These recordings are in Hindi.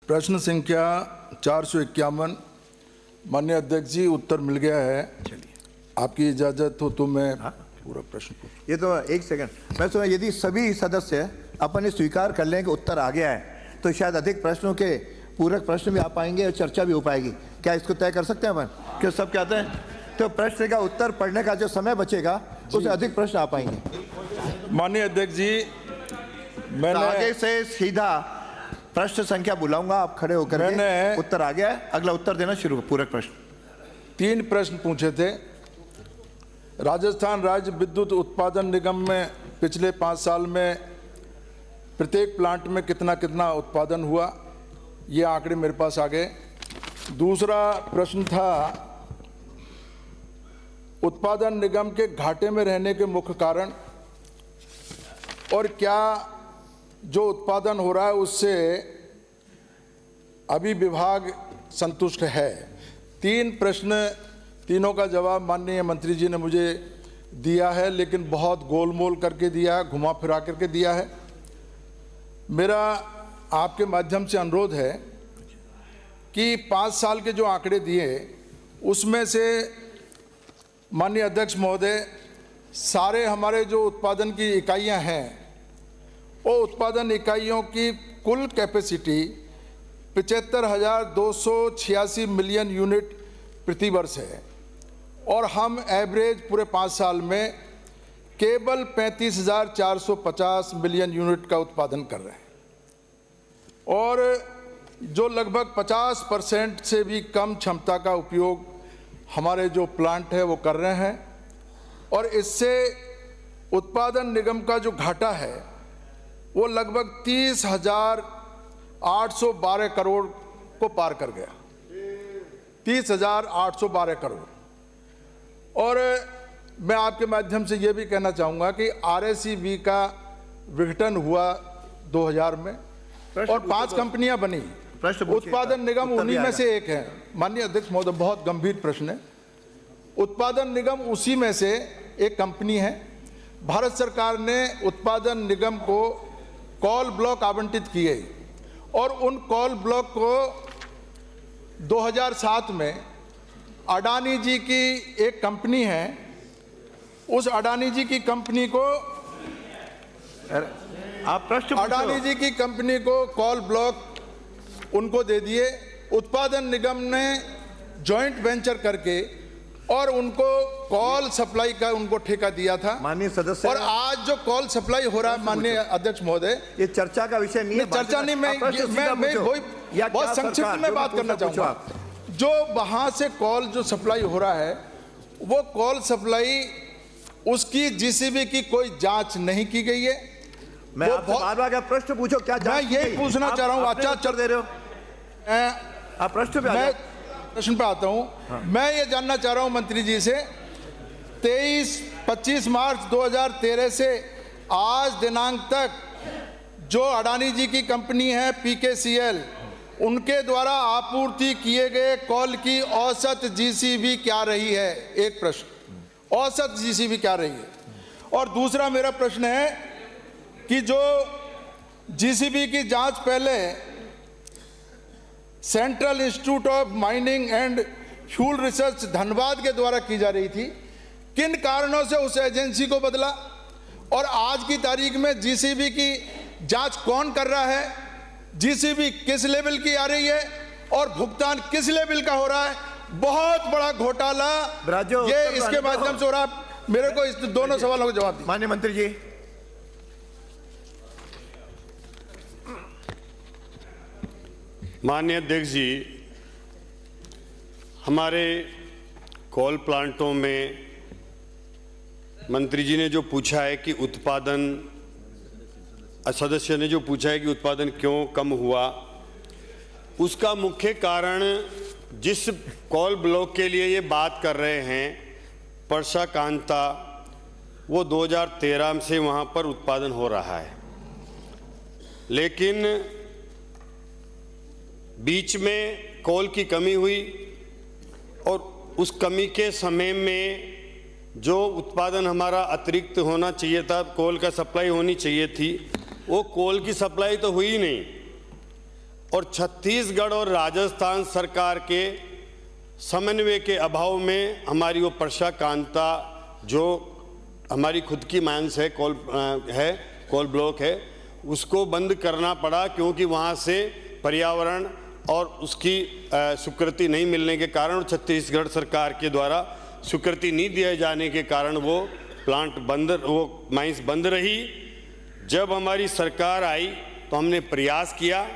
प्रश्न संख्या 451। माननीय अध्यक्ष जी, उत्तर मिल गया है। आपकी इजाजत हो तो मैं पूरा प्रश्न पूछूं। ये तो एक सेकंड, मैं सोचा यदि सभी सदस्य अपने स्वीकार कर लें कि उत्तर आ गया है तो शायद अधिक प्रश्नों के पूरक प्रश्न भी आ पाएंगे और चर्चा भी हो पाएगी। क्या इसको तय कर सकते हैं अपन? क्यों सब कहते हैं तो प्रश्न का उत्तर पढ़ने का जो समय बचेगा उससे अधिक प्रश्न आ पाएंगे। माननीय अध्यक्ष जी, मैंने आगे से सीधा प्रश्न संख्या बुलाऊंगा, आप खड़े होकर के उत्तर आ गया है, अगला उत्तर देना शुरू। पूरक प्रश्न 3 प्रश्न पूछे थे। राजस्थान राज्य विद्युत उत्पादन निगम में पिछले 5 साल में प्रत्येक प्लांट में कितना कितना उत्पादन हुआ, ये आंकड़े मेरे पास आ गए। दूसरा प्रश्न था उत्पादन निगम के घाटे में रहने के मुख्य कारण और क्या जो उत्पादन हो रहा है उससे अभी विभाग संतुष्ट है। 3 प्रश्न, तीनों का जवाब माननीय मंत्री जी ने मुझे दिया है, लेकिन बहुत गोलमोल करके दिया है, घुमा फिरा करके दिया है। मेरा आपके माध्यम से अनुरोध है कि 5 साल के जो आंकड़े दिए उसमें से माननीय अध्यक्ष महोदय, सारे हमारे जो उत्पादन की इकाइयां हैं वो उत्पादन इकाइयों की कुल कैपेसिटी 75,286 मिलियन यूनिट प्रति वर्ष है और हम एवरेज पूरे 5 साल में केवल 35,450 मिलियन यूनिट का उत्पादन कर रहे हैं और जो लगभग 50% से भी कम क्षमता का उपयोग हमारे जो प्लांट है वो कर रहे हैं और इससे उत्पादन निगम का जो घाटा है वो लगभग 30,812 करोड़ को पार कर गया। 30,812 करोड़। और मैं आपके माध्यम से ये भी कहना चाहूँगा कि RACV का विघटन हुआ 2000 में और 5 कंपनियां बनी। उत्पादन निगम उन्हीं में से एक है। माननीय अध्यक्ष महोदय, बहुत गंभीर प्रश्न है। उत्पादन निगम उसी में से एक कंपनी है। भारत सरकार ने उत्पादन निगम को कॉल ब्लॉक आवंटित किए और उन कॉल ब्लॉक को 2007 में अडानी जी की एक कंपनी है, उस अडानी जी की कंपनी को अडानी जी की कंपनी को कॉल ब्लॉक उनको दे दिए। उत्पादन निगम ने जॉइंट वेंचर करके और उनको कॉल सप्लाई का उनको ठेका दिया था। माननीय सदस्य, और आज जो कॉल सप्लाई हो रहा है माननीय अध्यक्ष महोदय, ये चर्चा का विषय नहीं है। चर्चा नहीं, मैं बहुत संक्षिप्त में बात करना चाहूँगा। जो वहाँ से कॉल जो सप्लाई हो रहा है वो कॉल सप्लाई उसकी GCB की कोई जांच नहीं की गई है। मैं आपसे बार-बार प्रश्न पूछो, क्या मैं यही पूछना चाह रहा हूँ। अच्छा चल दे रहे हो, आप प्रश्न पे मैं प्रश्न पे आता हूँ। हाँ। मैं ये जानना चाह रहा हूँ मंत्री जी से, 25 मार्च 2013 से आज दिनांक तक जो अडानी जी की कंपनी है PKCL, उनके द्वारा आपूर्ति किए गए कॉल की औसत GCB क्या रही है? एक प्रश्न, औसत GCB क्या रही है? और दूसरा मेरा प्रश्न है कि जो GCB की जांच पहले central institute of mining and fuel research Dhanbad के द्वारा की जा रही थी, किन कारणों से उस एजेंसी को बदला और आज की तारीख में GCB की जांच कौन कर रहा है? GCB किस लेवल की आ रही है और भुगतान किस लेवल का हो रहा है? बहुत बड़ा घोटाला ये इसके माध्यम से हो रहा है। मेरे को इस दोनों सवालों का जवाब दीजिए। माननीय मंत्री जी। माननीय अध्यक्ष जी, हमारे कोल प्लांटों में मंत्री जी ने जो पूछा है कि उत्पादन, सदस्य ने जो पूछा है कि उत्पादन क्यों कम हुआ, उसका मुख्य कारण जिस कोल ब्लॉक के लिए ये बात कर रहे हैं परसा कांता, वो 2013 से वहाँ पर उत्पादन हो रहा है, लेकिन बीच में कोल की कमी हुई और उस कमी के समय में जो उत्पादन हमारा अतिरिक्त होना चाहिए था, कोल का सप्लाई होनी चाहिए थी, वो कोल की सप्लाई तो हुई नहीं। और छत्तीसगढ़ और राजस्थान सरकार के समन्वय के अभाव में हमारी वो परसा कांता जो हमारी खुद की माइंस है, कोल ब्लॉक है, उसको बंद करना पड़ा, क्योंकि वहाँ से पर्यावरण और उसकी स्वीकृति नहीं मिलने के कारण, छत्तीसगढ़ सरकार के द्वारा स्वीकृति नहीं दिए जाने के कारण वो प्लांट बंद, वो माइंस बंद रही। जब हमारी सरकार आई तो हमने प्रयास किया।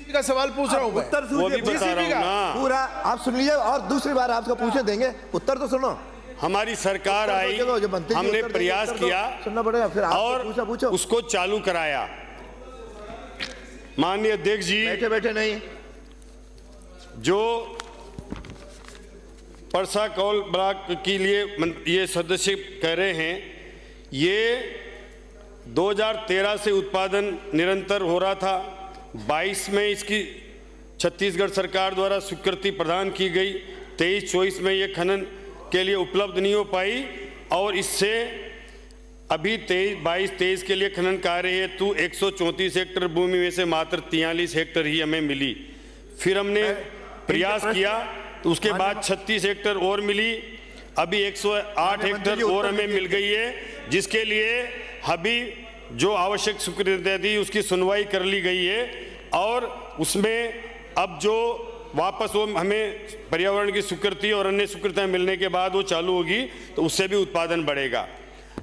का सवाल पूछ रहा हूं मैं। उत्तर वो भी बता रहा हूं ना, पूरा आप सुन लीजिए और दूसरी बार आपको पूछने देंगे, उत्तर तो सुनो। हमारी सरकार आई, हमने प्रयास किया सुनना पड़ेगा, फिर और पूछो। उसको चालू कराया। माननीय अध्यक्ष जी, बैठे बैठे नहीं, जो परसा कौल ब्लॉक के लिए ये सदस्य कह रहे हैं, ये 2013 से उत्पादन निरंतर हो रहा था। 22 में इसकी छत्तीसगढ़ सरकार द्वारा स्वीकृति प्रदान की गई। 23-24 में ये खनन के लिए उपलब्ध नहीं हो पाई और इससे अभी 22-23 के लिए खनन कार्य हेतु 134 हेक्टेयर भूमि में से मात्र 43 हेक्टेयर ही हमें मिली। फिर हमने प्रयास किया तो उसके बाद 36 हेक्टेयर और मिली। अभी 108 हेक्टेयर और हमें मिल गई है, जिसके लिए अभी जो आवश्यक स्वीकृति थी उसकी सुनवाई कर ली गई है और उसमें अब जो वापस वो हमें पर्यावरण की स्वीकृति और अन्य स्वीकृतियां मिलने के बाद वो चालू होगी तो उससे भी उत्पादन बढ़ेगा।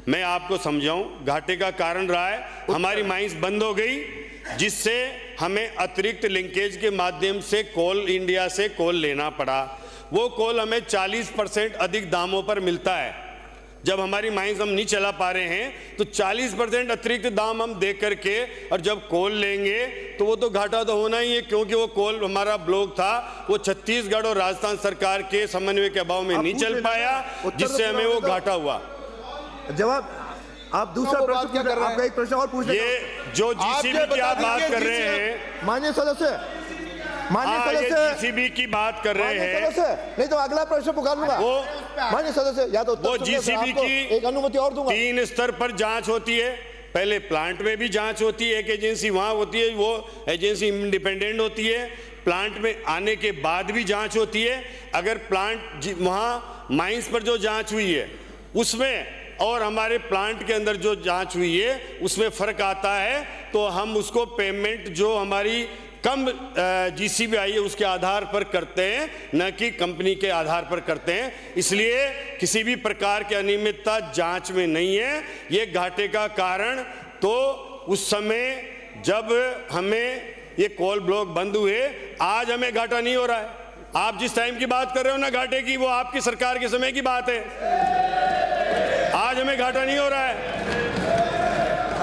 मैं आपको समझाऊं, घाटे का कारण रहा है हमारी माइंस बंद हो गई, जिससे हमें अतिरिक्त लिंकेज के माध्यम से कोल इंडिया से कोल लेना पड़ा। वो कोल हमें 40% अधिक दामों पर मिलता है। जब हमारी माइंस हम नहीं चला पा रहे हैं तो 40% अतिरिक्त दाम हम दे करके और जब कोल लेंगे तो वो तो घाटा तो होना ही है, क्योंकि वो कोल हमारा ब्लॉक था, वो छत्तीसगढ़ और राजस्थान सरकार के समन्वय के अभाव में नहीं चल पाया, जिससे हमें वो घाटा हुआ। जवाब आप दूसरा प्रश्न क्या कर रहे हैं? आपका एक प्रश्न और पूछने ये जो जीसीबी की आप बात कर रहे हैं, माननीय सदस्य, जीसीबी की बात कर रहे हैं, नहीं तो अगला प्रश्न पुकार लूंगा। वो माननीय सदस्य, या तो वो जीसीबी की एक अनुमति और दूंगा। 3 स्तर पर जांच होती है। पहले प्लांट में भी जांच होती है, एक एजेंसी वहां होती है, वो एजेंसी इंडिपेंडेंट होती है। प्लांट में आने के बाद भी जांच होती है। अगर प्लांट वहां माइंस पर जो जांच हुई है उसमें और हमारे प्लांट के अंदर जो जांच हुई है उसमें फर्क आता है, तो हम उसको पेमेंट जो हमारी कम जीसीबी आई है उसके आधार पर करते हैं, न कि कंपनी के आधार पर करते हैं। इसलिए किसी भी प्रकार की अनियमितता जांच में नहीं है। ये घाटे का कारण तो उस समय जब हमें ये कोल ब्लॉक बंद हुए, आज हमें घाटा नहीं हो रहा है। आप जिस टाइम की बात कर रहे हो ना घाटे की, वो आपकी सरकार के समय की बात है। आज हमें घाटा नहीं हो रहा है,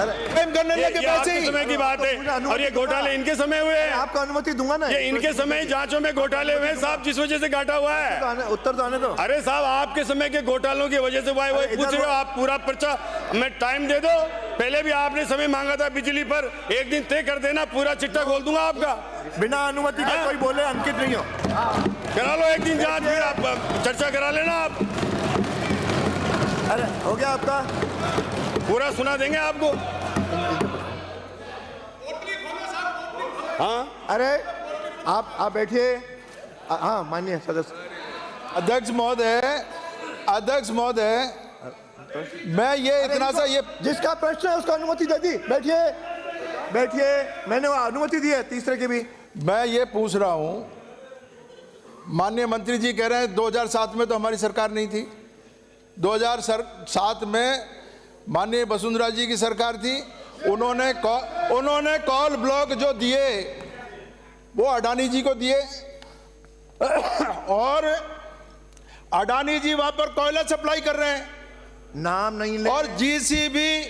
ये आपके समय की बात है। और ये घोटाले इनके समय हुए हैं। आपको अनुमति दूंगा ना, ये इनके समय जांचों में घोटाले हुए साहब, जिस वजह से घाटा हुआ है। उत्तर तो आने दो। अरे साहब, आपके समय के घोटालों की वजह से हुआ, वही पूछ रहे हो आप। पूरा पर्चा मैं टाइम दे दो, पहले भी आपने समय मांगा था बिजली पर, एक दिन तय कर देना, पूरा चिट्ठा खोल दूंगा आपका। बिना अनुमति के कोई बोले अंकित नहीं हो। करा लो एक दिन जांच, फिर आप चर्चा करा लेना आप। अरे हो गया आपका, पूरा सुना देंगे आपको। हाँ, अरे आप बैठिए। हाँ माननीय सदस्य। अध्यक्ष महोदय, मैं ये इतना सा ये जिसका प्रश्न है उसको अनुमति दे दी। बैठिए, मैंने वो अनुमति दी है तीसरे की भी। मैं ये पूछ रहा हूं, माननीय मंत्री जी कह रहे हैं 2007 में तो हमारी सरकार नहीं थी। 2007 में माननीय वसुंधरा जी की सरकार थी। उन्होंने कॉल ब्लॉक जो दिए वो अडानी जी को दिए और अडानी जी वहां पर कोयला सप्लाई कर रहे हैं। नाम नहीं ले, और जीसीबी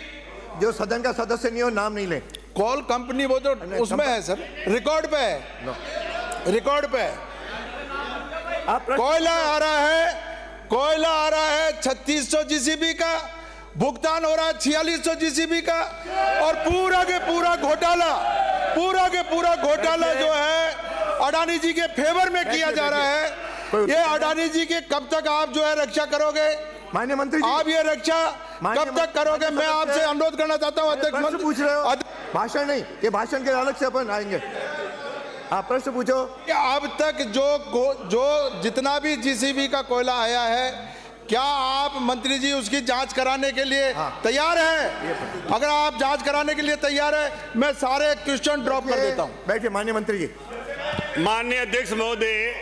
जो सदन का सदस्य नहीं हो नाम नहीं ले। कॉल कंपनी वो तो उसमें है सर, रिकॉर्ड पे है, रिकॉर्ड पे है। कोयला आ रहा है 3600 जीसीबी का, भुगतान हो रहा है 4600 जीसीबी का, और पूरा के पूरा घोटाला जो है अडानी जी के फेवर में किया जा रहा है। ये अडानी जी के कब तक आप जो है रक्षा करोगे? माननीय मंत्री जी, आप ये रक्षा कब तक करोगे? मैं आपसे अनुरोध करना चाहता हूं अध्यक्ष, पूछ रहे हो। भाषण नहीं, ये भाषण के अलग से अपन आएंगे। आप प्रश्न पूछो। कि अब तक जो जितना भी जीसीबी का कोयला आया है, क्या आप मंत्री जी उसकी जांच कराने के लिए तैयार हैं? अगर आप जांच कराने के लिए तैयार है, मैं सारे क्वेश्चन ड्रॉप कर देता हूं। बैठिए माननीय मंत्री जी। माननीय अध्यक्ष महोदय,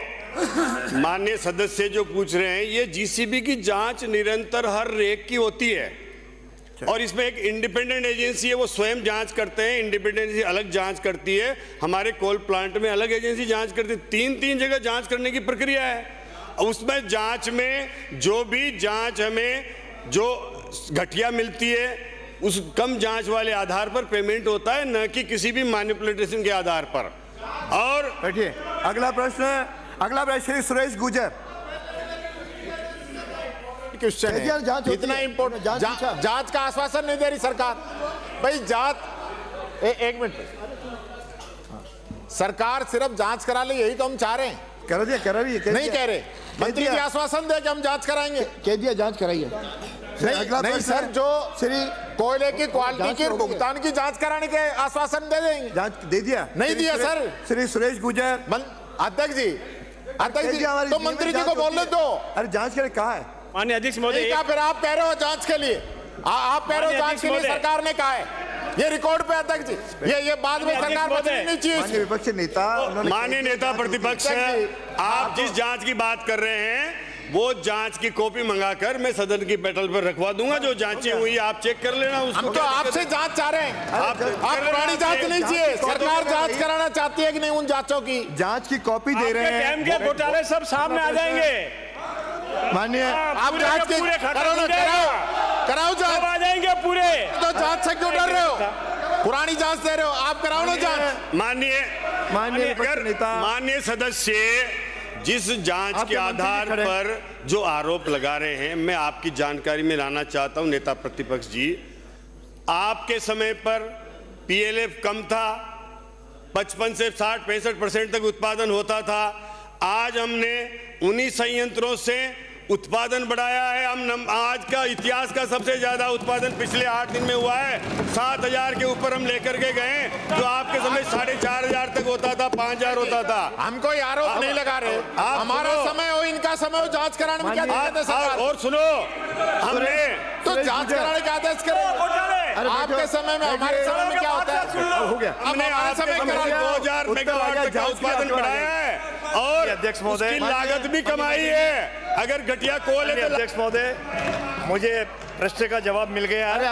माननीय सदस्य जो पूछ रहे हैं, ये जीसीबी की जांच निरंतर हर रेक की होती है और इसमें एक इंडिपेंडेंट एजेंसी है, वो स्वयं जांच करते हैं। इंडिपेंडेंट एजेंसी अलग जांच करती है, हमारे कोल प्लांट में अलग एजेंसी जांच करती है। तीन जगह जांच करने की प्रक्रिया है। उसमें जांच में जो भी जांच हमें जो घटिया मिलती है, उस कम जांच वाले आधार पर पेमेंट होता है, न कि किसी भी मैनिपुलेशन के आधार पर। और बैठिए। अगला प्रश्न श्री सुरेश गुजर। क्वेश्चन कैदियां है, जांच होती इतना है। इम्पोर्टेंट जांच पूछा। जांच का आश्वासन नहीं दे रही सरकार भाई। जांच एक मिनट, सरकार सिर्फ जांच करा ले, यही तो हम चाह रहे हैं। करा रही है। नहीं कह रहे, मंत्री जी आश्वासन दे कि हम जांच कराएंगे। कह दिया जांच कराइए। नहीं सर, जो श्री कोयले की क्वालिटी जांच की हो गई है। भुगतान की जांच कराने के आश्वासन दे देंगे। जांच दे दिया? नहीं दिया सर। श्री सुरेश गुजर। अध्यक्ष जी हमारी तो मंत्री जी को बोलने दो। अरे जांच के लिए कहा है माननीय अध्यक्ष महोदय। नहीं कहा, फिर आप कह रहे हो जांच के लिए, आप कह रहे हो जांच के लिए सरकार ने कहा है, ये रिकॉर्ड पे अध्यक्ष जी, ये बाद में सरकार बदलनी नहीं चाहिए। माननीय विपक्षी नेता, माननीय नेता प्रतिपक्ष, आप जिस जांच की बात कर रहे हैं, वो जांच की कॉपी मंगाकर मैं सदन की पेटल पर रखवा दूंगा। जो जांचें हुई आप चेक कर लेना उसको। हम तो आपसे जांच चाह रहे हैं, आप पुरानी जांच नहीं चाहिए। सरकार जांच कराना चाहती है कि नहीं उन जांचों की? जांच की कॉपी दे रहे हैं। डैम के घोटाले सब सामने आ जाएंगे। माननीय आप जांच के करो ना, कराओ जांच, आ जाएंगे पूरे। तो जांच से क्यों डर रहे हो? पुरानी जांच दे रहे हो, आप कराओ ना जांच। माननीय विपक्षी नेता, माननीय सदस्य, जिस जांच के आधार पर जो आरोप लगा रहे हैं, मैं आपकी जानकारी में लाना चाहता हूं नेता प्रतिपक्ष जी। आपके समय पर पीएलएफ कम था, 55 से 60-65% तक उत्पादन होता था। आज हमने उन्हीं संयंत्रों से उत्पादन बढ़ाया है। हम आज का इतिहास का सबसे ज्यादा उत्पादन पिछले 8 दिन में हुआ है। 7000 के ऊपर हम लेकर के गए, जो आपके समय 4500 तक होता था, 5000 होता था। हम कोई आरोप नहीं लगा रहे, हमारा समय हो इनका समय हो, जांच कराने में क्या दिक्कत है सरकार? और सुनो, हमने तो जांच कराने का आदेश करें। आपके समय में हमारे समय में क्या होता है? हो गया। हमने आपके समय 2000 मेगावाट तक का उत्पादन बढ़ाया है और अध्यक्ष महोदय, उसकी लागत भी कमाई है। अगर घटिया कोल है तो अध्यक्ष महोदय, मुझे प्रश्न का जवाब मिल गया है।